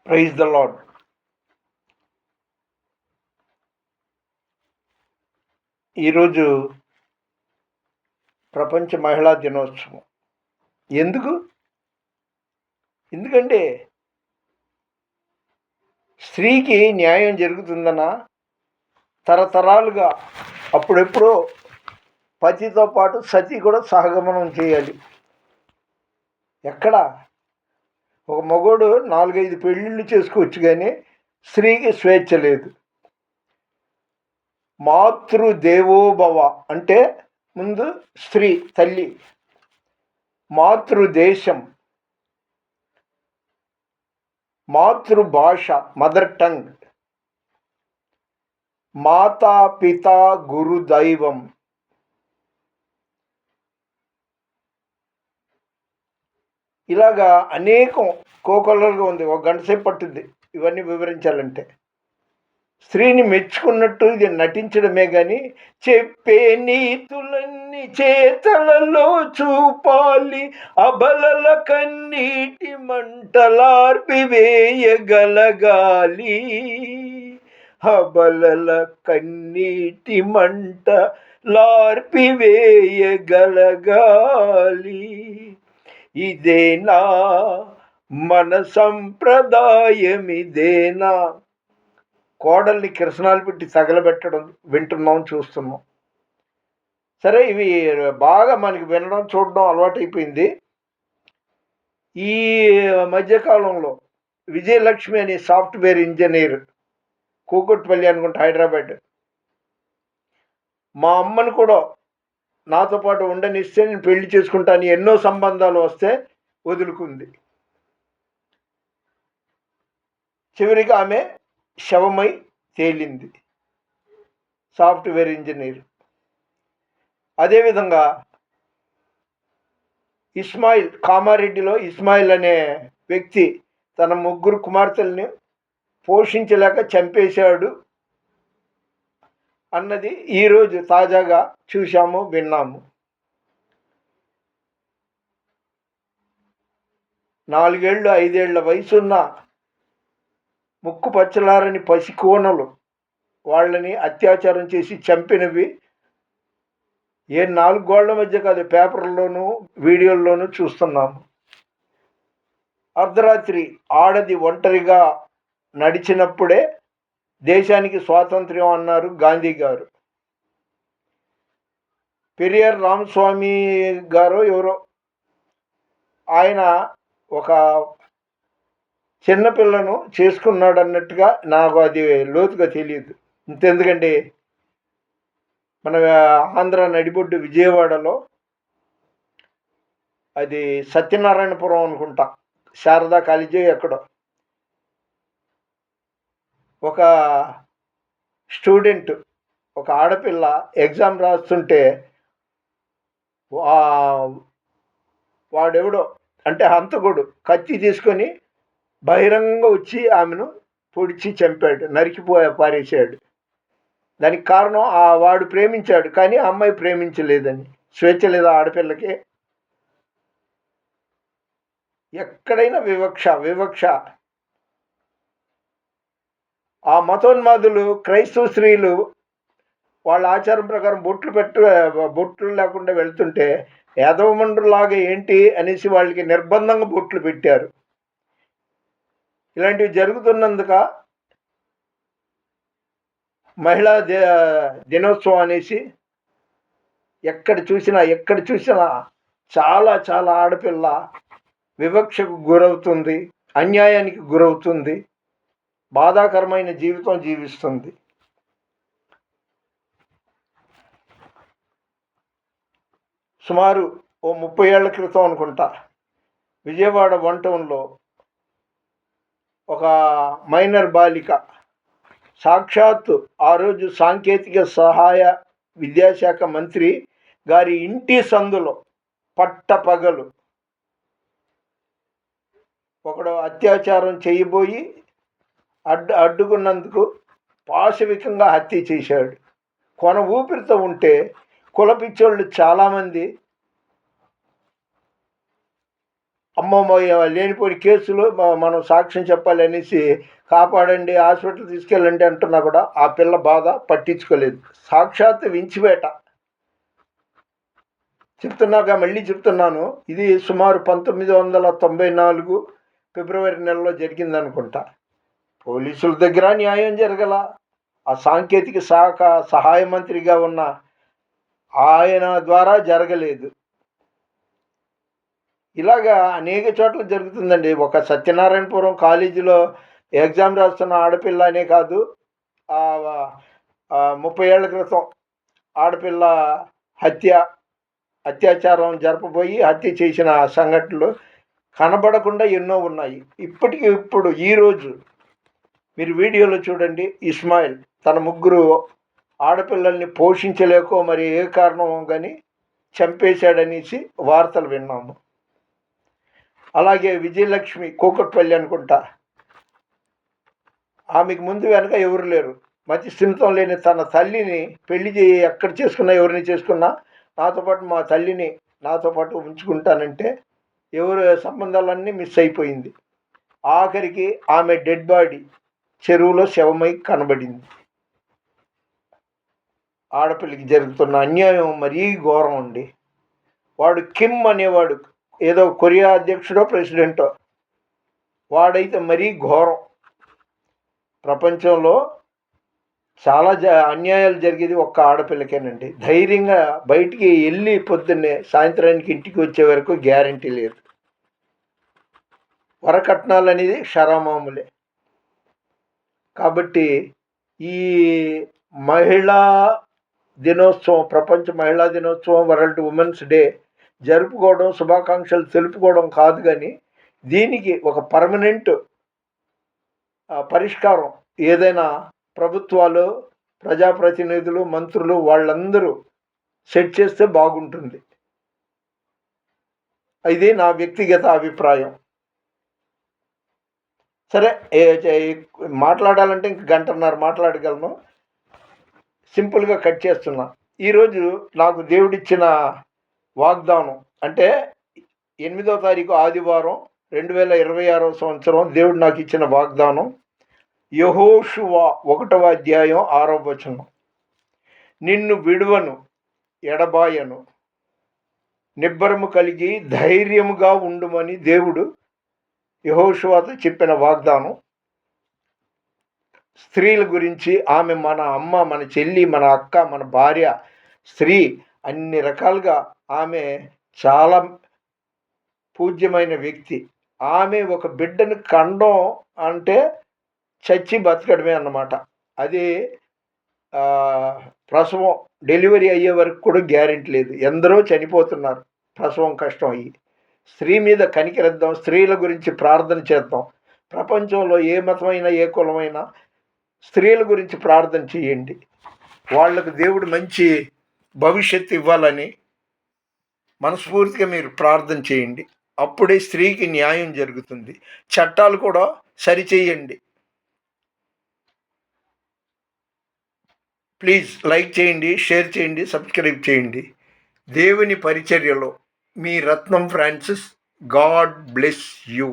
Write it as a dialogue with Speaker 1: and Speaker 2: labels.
Speaker 1: Praise the lord. ఈరోజు ప్రపంచ మహిళా దినోత్సవం. ఎందుకంటే స్త్రీకి న్యాయం జరుగుతుందనా తరతరాలుగా అప్పుడెప్పుడో పతితో పాటు సతీ కూడా సహగమనం చేయాలి. ఎక్కడ ఒక మగోడు 4-5 పెళ్ళిళ్ళు చేసుకోవచ్చు, కానీ స్త్రీకి స్వేచ్ఛ లేదు. మాతృదేవోభవ అంటే ముందు స్త్రీ తల్లి, మాతృదేశం, మాతృభాష మదర్ టంగ్, మాతా పిత గురు దైవం. ఇలాగా అనేకం కోకొల్లలుగా ఉంది. ఒక గంట సేపు పట్టుద్ది ఇవన్నీ వివరించాలంటే. స్త్రీని మెచ్చుకున్నట్టు ఇది నటించడమే కానీ చెప్పే నీతులన్నీ చేతలలో చూపాలి, అబలల కన్నీటి మంటలార్పివేయగలగాలి, అబలల కన్నీటి మంటలార్పివేయగలగాలి. ఇదేనా మన సంప్రదాయమిదేనా? కోడల్ని కిరసనాలు పెట్టి తగలబెట్టడం వింటున్నాం, చూస్తున్నాం. సరే, ఇవి బాగా మనకి వినడం చూడడం అలవాటైపోయింది. ఈ మధ్యకాలంలో విజయలక్ష్మి అనే సాఫ్ట్వేర్ ఇంజనీర్, కూకట్పల్లి అనుకుంటా, హైదరాబాద్, మా అమ్మని కూడా నాతో పాటు ఉండనిస్తే నేను పెళ్లి చేసుకుంటాను, ఎన్నో సంబంధాలు వస్తే వదులుకుంది. చివరికి ఆమె శవమై తేలింది, సాఫ్ట్వేర్ ఇంజనీర్. అదేవిధంగా ఇస్మాయిల్, కామారెడ్డిలో ఇస్మాయిల్ అనే వ్యక్తి తన 3 కుమార్తెల్ని పోషించలేక చంపేశాడు అన్నది ఈరోజు తాజాగా చూశాము, విన్నాము. 4 ఏళ్ళు 5 ఏళ్ల వయసున్న ముక్కు పచ్చలారని పసికోనలు వాళ్ళని అత్యాచారం చేసి చంపినవి 4 గోళ్ల మధ్య కాదు, పేపర్లోనూ వీడియోల్లోనూ చూస్తున్నాము. అర్ధరాత్రి ఆడది ఒంటరిగా నడిచినప్పుడే దేశానికి స్వాతంత్ర్యం అన్నారు గాంధీ గారు. పెరియార్ రామస్వామి గారు ఎవరో, ఆయన ఒక చిన్నపిల్లను చేసుకున్నాడు అన్నట్టుగా, నాకు అది లోతుగా తెలియదు. ఇంతెందుకండి, మన ఆంధ్ర నడిబొడ్డు విజయవాడలో, అది సత్యనారాయణపురం అనుకుంటా, శారదా కాలేజీ ఎక్కడో, ఒక స్టూడెంట్, ఒక ఆడపిల్ల ఎగ్జామ్ రాస్తుంటే వాడెవడో అంటే హంతకుడు కత్తి తీసుకొని బహిరంగంగా వచ్చి ఆమెను పొడిచి చంపాడు, పారేశాడు. దానికి కారణం వాడు ప్రేమించాడు, కానీ ఆ అమ్మాయి ప్రేమించలేదని. స్వేచ్ఛ లేదా ఆడపిల్లకి? ఎక్కడైనా వివక్ష. ఆ మతోన్మాదులు క్రైస్తవ స్త్రీలు వాళ్ళ ఆచారం ప్రకారం బొట్లు లేకుండా వెళ్తుంటే యాదవమండ్రులాగా ఏంటి అనేసి వాళ్ళకి నిర్బంధంగా బొట్లు పెట్టారు. ఇలాంటివి జరుగుతున్నందుక మహిళా దినోత్సవం అనేసి ఎక్కడ చూసినా చాలా ఆడపిల్ల వివక్షకు గురవుతుంది, అన్యాయానికి గురవుతుంది, బాధాకరమైన జీవితం జీవిస్తుంది. సుమారు 30 ఏళ్ల క్రితం అనుకుంటా, విజయవాడ 1 టౌన్లో ఒక మైనర్ బాలిక సాక్షాత్తు ఆ రోజు సాంకేతిక సహాయ విద్యాశాఖ మంత్రి గారి ఇంటి సందులో పట్టపగలు ఒకడు అత్యాచారం చేయబోయి అడ్డుకున్నందుకు పాశవికంగా హత్య చేశాడు. కొన ఊపిరితో ఉంటే కులపిచ్చోళ్ళు చాలామంది అమ్మమ్మ లేనిపోని కేసులు మనం సాక్ష్యం చెప్పాలి అనేసి కాపాడండి హాస్పిటల్ తీసుకెళ్ళండి అంటున్నా కూడా ఆ పిల్ల బాధ పట్టించుకోలేదు. సాక్షాత్ వించివేట. మళ్ళీ చెప్తున్నాను, ఇది సుమారు 1994 ఫిబ్రవరి నెలలో జరిగిందనుకుంటా. పోలీసుల దగ్గర న్యాయం జరగల. ఆ సాంకేతిక శాఖ సహాయ మంత్రిగా ఉన్న ఆయన ద్వారా జరగలేదు. ఇలాగా అనేక చోట్ల జరుగుతుందండి. ఒక సత్యనారాయణపురం కాలేజీలో ఎగ్జామ్ రాస్తున్న ఆడపిల్ల అనే కాదు, 30 ఏళ్ల క్రితం ఆడపిల్ల అత్యాచారం జరపబోయి హత్య చేసిన సంఘటనలు కనబడకుండా ఎన్నో ఉన్నాయి. ఇప్పుడు ఈరోజు మీరు వీడియోలో చూడండి, ఇస్మాయిల్ తన 3 ఆడపిల్లల్ని పోషించలేకో మరి ఏ కారణమో కానీ చంపేశాడనేసి వార్తలు విన్నాము. అలాగే విజయలక్ష్మి కూకట్పల్లి అనుకుంటా, ఆమెకు ముందు వెనక ఎవరు లేరు. మతి స్థిమితం లేని తన తల్లిని పెళ్లి ఎక్కడ చేసుకున్నా, ఎవరిని చేసుకున్నా నాతో పాటు మా తల్లిని నాతో పాటు ఉంచుకుంటానంటే ఎవరు సంబంధాలన్నీ మిస్ అయిపోయింది. ఆఖరికి ఆమె డెడ్ బాడీ చెరువులో శవమై కనబడింది. ఆడపిల్లకి జరుగుతున్న అన్యాయం మరీ ఘోరం అండి. వాడు కిమ్ అనేవాడు, ఏదో కొరియా అధ్యక్షుడో ప్రెసిడెంటో, వాడైతే మరీ ఘోరం. ప్రపంచంలో చాలా అన్యాయాలు జరిగేది ఒక్క ఆడపిల్లకేనండి. ధైర్యంగా బయటికి వెళ్ళి పొద్దున్నే సాయంత్రానికి ఇంటికి వచ్చే వరకు గ్యారంటీ లేదు. వరకట్నాలు అనేది షరామాములే. కాబట్టి ఈ మహిళా దినోత్సవం, ప్రపంచ మహిళా దినోత్సవం, వరల్డ్ ఉమెన్స్ డే జరుపుకోవడం, శుభాకాంక్షలు తెలుపుకోవడం కాదు, కానీ దీనికి ఒక పర్మనెంట్ పరిష్కారం ఏదైనా ప్రభుత్వాలు, ప్రజాప్రతినిధులు, మంత్రులు వాళ్ళందరూ సెట్ చేస్తే బాగుంటుంది. ఇది నా వ్యక్తిగత అభిప్రాయం. సరే, మాట్లాడాలంటే ఇంక 1.5 గంట మాట్లాడగలను. సింపుల్గా కట్ చేస్తున్నా. ఈరోజు నాకు దేవుడిచ్చిన వాగ్దానం అంటే 8వ తారీఖు ఆదివారం 2026వ సంవత్సరం దేవుడు నాకు ఇచ్చిన వాగ్దానం యెహోషువ 1వ అధ్యాయం 6వ వచనం. నిన్ను విడువను, ఎడబాయను, నిబ్బరము కలిగి ధైర్యముగా ఉండుమని దేవుడు యెహోషువతో చెప్పిన వాగ్దానం. స్త్రీల గురించి ఆమె మన అమ్మ, మన చెల్లి, మన అక్క, మన భార్య, స్త్రీ, అన్ని రకాలుగా ఆమె చాలా పూజ్యమైన వ్యక్తి. ఆమె ఒక బిడ్డను కండం అంటే చచ్చి బతకడమే అన్నమాట. అది ప్రసవం డెలివరీ అయ్యే వరకు కూడా గ్యారెంటీ లేదు. ఎందరో చనిపోతున్నారు ప్రసవం కష్టం అయ్యి. స్త్రీ మీద కనికరిద్దాం, స్త్రీల గురించి ప్రార్థన చేద్దాం. ప్రపంచంలో ఏ మతమైనా, ఏ కులమైనా స్త్రీల గురించి ప్రార్థన చేయండి. వాళ్ళకు దేవుడు మంచి భవిష్యత్తు ఇవ్వాలని మనస్ఫూర్తిగా మీరు ప్రార్థన చేయండి. అప్పుడే స్త్రీకి న్యాయం జరుగుతుంది. చట్టాలు కూడా సరిచేయండి. ప్లీజ్ లైక్ చేయండి, షేర్ చేయండి, సబ్స్క్రైబ్ చేయండి. దేవుని పరిచర్యలో మీ రత్నం ఫ్రాన్సిస్. God bless you.